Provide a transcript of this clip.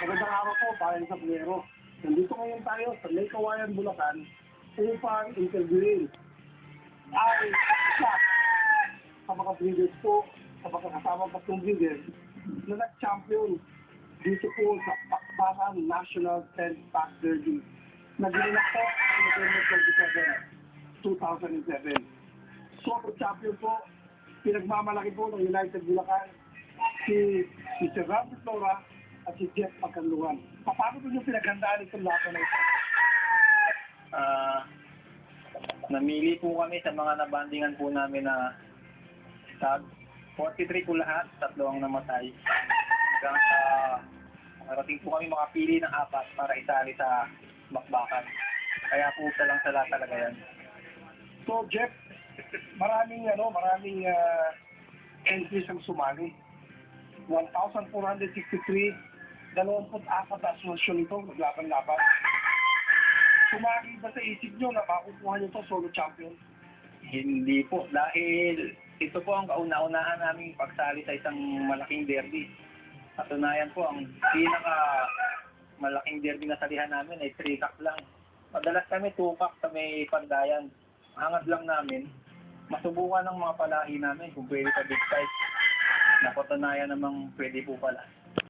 Magandang araw po, bayan sa Buero. Nandito ngayon tayo sa Lake Kawayan, Bulacan upang interviewin ay isa sa mga breeders po, sa mga kasama patlong breeders na nag-champion dito po sa Bakbakan National 10 Pack Derby na ginilak po sa November 27, 2007. So, champion po, pinagmamalaki po ng United Bulacan si Mr. Robert Flora at si Jeff Pagkanluan. Paano po yung pinaghandaan itong laban na ito? Namili po kami sa mga nabandingan po namin na tag 43 po lahat, 3 ang namatay. Hanggang sa marating po kami makapili ng 4 para isali sa bakbakan. Kaya po lang sala talaga yan. So Jeff, maraming entries ang sumali. 1,463, 24 na asosasyon ito, naglaban-laban. Sumali ba sa isip nyo na makukuha nyo ito solo champion? Hindi po, dahil ito po ang kauna-unahan naming pagsali sa isang malaking derby. Katunayan po, ang pinaka malaking derby na salihan namin ay 3 cup lang. Madalas kami 2 cup sa may pandayan. Hangad lang namin, masubukan ng mga palahi namin kung pwede sa big size. Napatunayan namang pwede po pala.